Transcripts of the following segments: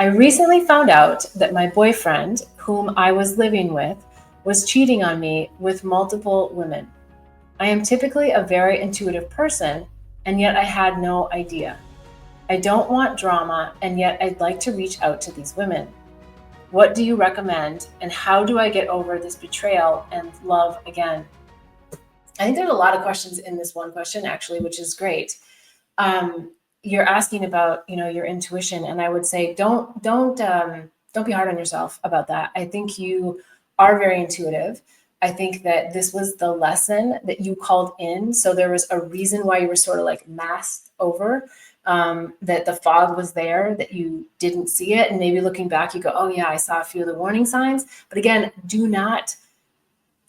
I recently found out that my boyfriend, whom I was living with, was cheating on me with multiple women. I am typically a very intuitive person, and yet I had no idea. I don't want drama, and yet I'd like to reach out to these women. What do you recommend, and how do I get over this betrayal and love again? I think there's a lot of questions in this one question, actually, which is great. You're asking about, your intuition, and I would say don't be hard on yourself about that. I think you are very intuitive. I think that this was the lesson that you called in, so there was a reason why you were sort of like masked over. That the fog was there, that you didn't see it, and maybe looking back, you go, "Oh yeah, I saw a few of the warning signs." But again, do not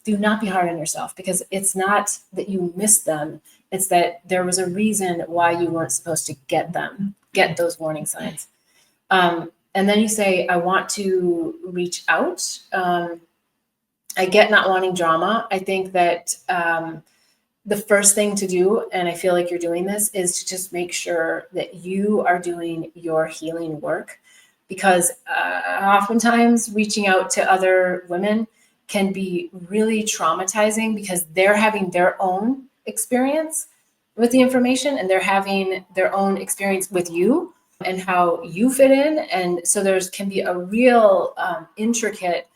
be hard on yourself, because it's not that you missed them. It's that there was a reason why you weren't supposed to get those warning signs. And then you say, I want to reach out. I get not wanting drama. I think that the first thing to do, and I feel like you're doing this, is to just make sure that you are doing your healing work, because oftentimes reaching out to other women can be really traumatizing, because they're having their own experience with the information, and they're having their own experience with you and how you fit in. And so there's can be a real intricate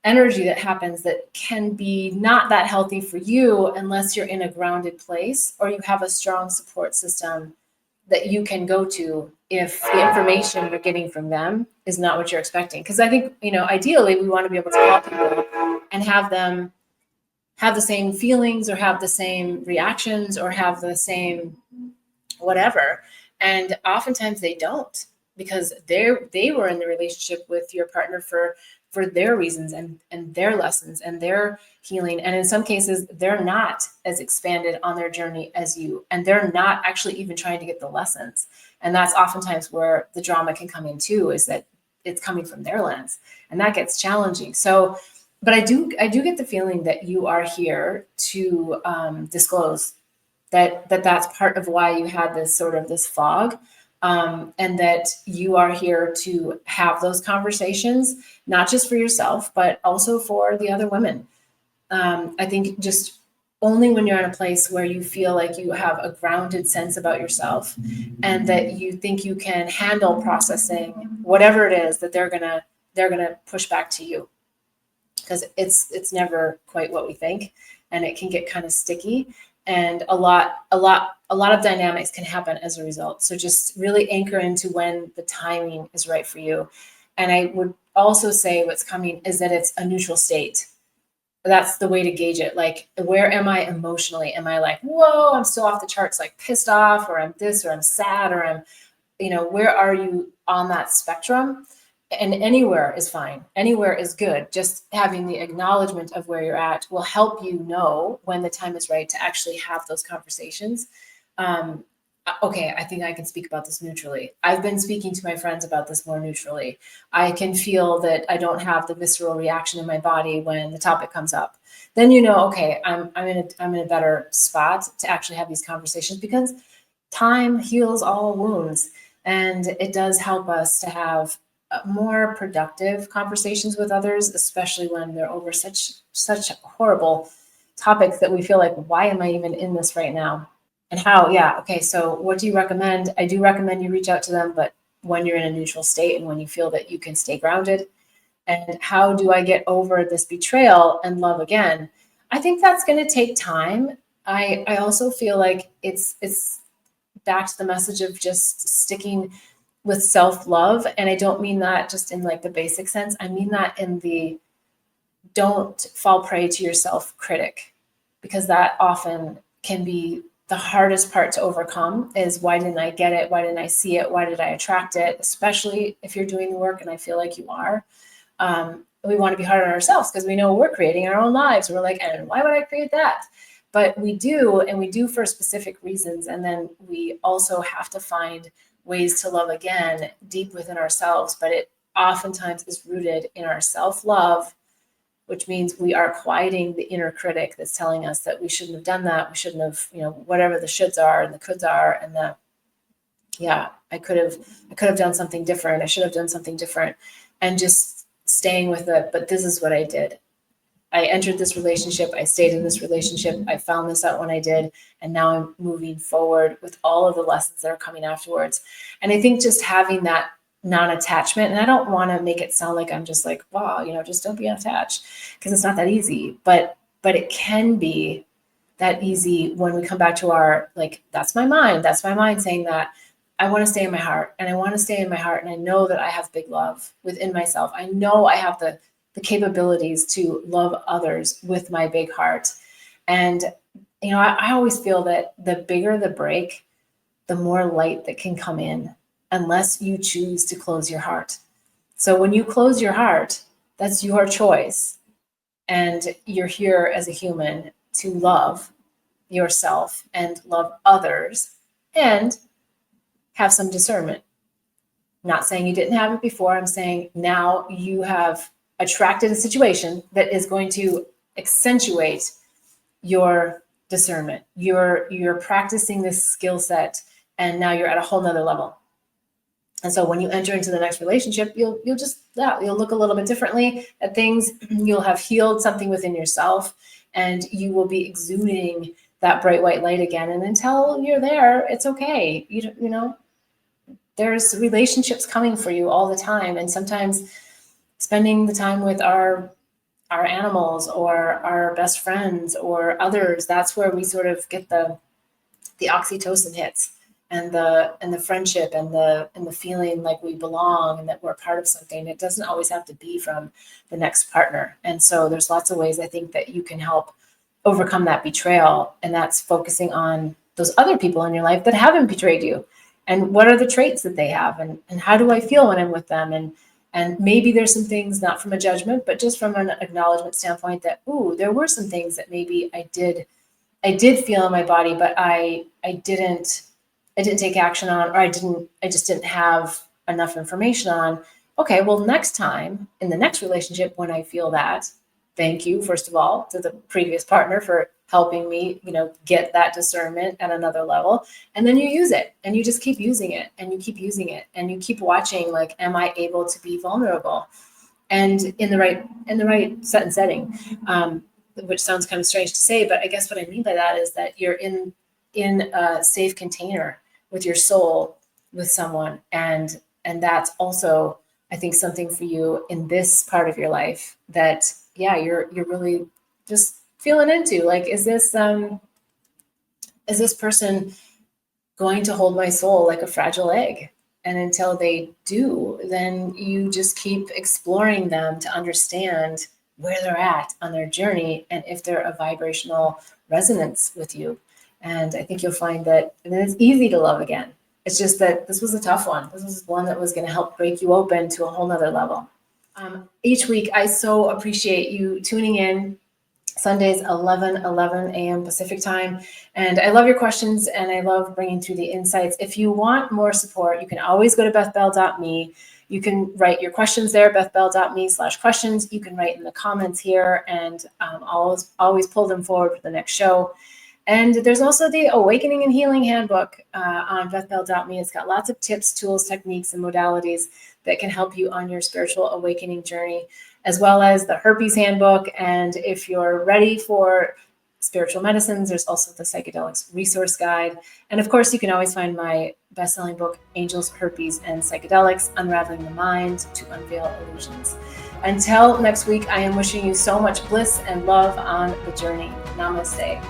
energy that happens that can be not that healthy for you, unless you're in a grounded place or you have a strong support system that you can go to if the information you're getting from them is not what you're expecting. Because I think, ideally, we want to be able to call people and have them have the same feelings or have the same reactions or have the same whatever. And oftentimes they don't, because they were in the relationship with your partner for their reasons and their lessons and their healing. And in some cases, they're not as expanded on their journey as you, and they're not actually even trying to get the lessons. And that's oftentimes where the drama can come in too, is that it's coming from their lens, and that gets challenging. So, but I do get the feeling that you are here to disclose that's part of why you had this sort of this fog, and that you are here to have those conversations, not just for yourself, but also for the other women. I think just only when you're in a place where you feel like you have a grounded sense about yourself, and that you think you can handle processing whatever it is that they're gonna push back to you, because it's never quite what we think, and it can get kind of sticky, and a lot of dynamics can happen as a result. So just really anchor into when the timing is right for you. And I would also say what's coming is that it's a neutral state. That's the way to gauge it. Like, where am I emotionally? Am I like, whoa, I'm so off the charts, like pissed off, or I'm this, or I'm sad, or I'm, where are you on that spectrum? And anywhere is fine. Anywhere is good. Just having the acknowledgement of where you're at will help you know when the time is right to actually have those conversations. Okay, I think I can speak about this neutrally. I've been speaking to my friends about this more neutrally. I can feel that I don't have the visceral reaction in my body when the topic comes up. Then okay, I'm in a better spot to actually have these conversations, because time heals all wounds, and it does help us to have more productive conversations with others, especially when they're over such horrible topics that we feel like, why am I even in this right now? And how, yeah, okay, so what do you recommend? I do recommend you reach out to them, but when you're in a neutral state and when you feel that you can stay grounded. And how do I get over this betrayal and love again? I think that's going to take time. I also feel like it's back to the message of just sticking with self-love. And I don't mean that just in like the basic sense. I mean that in the don't fall prey to your self-critic, because that often can be the hardest part to overcome, is why didn't I get it? Why didn't I see it? Why did I attract it? Especially if you're doing the work, and I feel like you are. We want to be hard on ourselves because we know we're creating our own lives. We're like, and why would I create that? But we do, and we do for specific reasons. And then we also have to find ways to love again deep within ourselves. But it oftentimes is rooted in our self-love, which means we are quieting the inner critic that's telling us that we shouldn't have done that. We shouldn't have, whatever the shoulds are and the coulds are, and yeah, I could have done something different. I should have done something different, and just staying with it. But this is what I did. I entered this relationship. I stayed in this relationship. I found this out when I did. And now I'm moving forward with all of the lessons that are coming afterwards. And I think just having that non-attachment, and I don't want to make it sound like I'm just like, wow, just don't be unattached, because it's not that easy. But it can be that easy when we come back to our, like, that's my mind. That's my mind saying that I want to stay in my heart, and I want to stay in my heart. And I know that I have big love within myself. I know I have the capabilities to love others with my big heart. And, I always feel that the bigger the break, the more light that can come in, unless you choose to close your heart. So when you close your heart, that's your choice. And you're here as a human to love yourself and love others and have some discernment. Not saying you didn't have it before. I'm saying now you have attracted a situation that is going to accentuate your discernment. You're practicing this skill set, and now you're at a whole nother level. And so when you enter into the next relationship, you'll look a little bit differently at things. You'll have healed something within yourself, and you will be exuding that bright white light again. And until you're there, it's okay. There's relationships coming for you all the time. And sometimes spending the time with our animals or our best friends or others, that's where we sort of get the oxytocin hits, and the friendship and the feeling like we belong and that we're part of something. It doesn't always have to be from the next partner. And so there's lots of ways I think that you can help overcome that betrayal. And that's focusing on those other people in your life that haven't betrayed you. And what are the traits that they have? And how do I feel when I'm with them? And maybe there's some things, not from a judgment, but just from an acknowledgement standpoint, that, there were some things that maybe I did feel in my body, but I didn't take action on, or I just didn't have enough information on. Okay, well, next time in the next relationship, when I feel that, thank you, first of all, to the previous partner for helping me, get that discernment at another level. And then you use it, and you just keep using it, and you keep using it, and you keep watching, like, am I able to be vulnerable? And in the right set and setting, which sounds kind of strange to say, but I guess what I mean by that is that you're in a safe container with your soul, with someone. And that's also, I think, something for you in this part of your life that, you're really just feeling into, like, is this person going to hold my soul like a fragile egg? And until they do, then you just keep exploring them to understand where they're at on their journey and if they're a vibrational resonance with you. And I think you'll find that it's easy to love again. It's just that this was a tough one. This was one that was going to help break you open to a whole nother level. Each week, I so appreciate you tuning in. Sundays, 11 a.m. Pacific time. And I love your questions, and I love bringing through the insights. If you want more support, you can always go to bethbell.me. You can write your questions there, bethbell.me/questions. You can write in the comments here, and I'll always pull them forward for the next show. And there's also the Awakening and Healing Handbook on bethbell.me. It's got lots of tips, tools, techniques, and modalities that can help you on your spiritual awakening journey, as well as the Herpes Handbook. And if you're ready for spiritual medicines, there's also the Psychedelics Resource Guide. And of course, you can always find my best-selling book, Angels, Herpes, and Psychedelics, Unraveling the Mind to Unveil Illusions. Until next week, I am wishing you so much bliss and love on the journey. Namaste.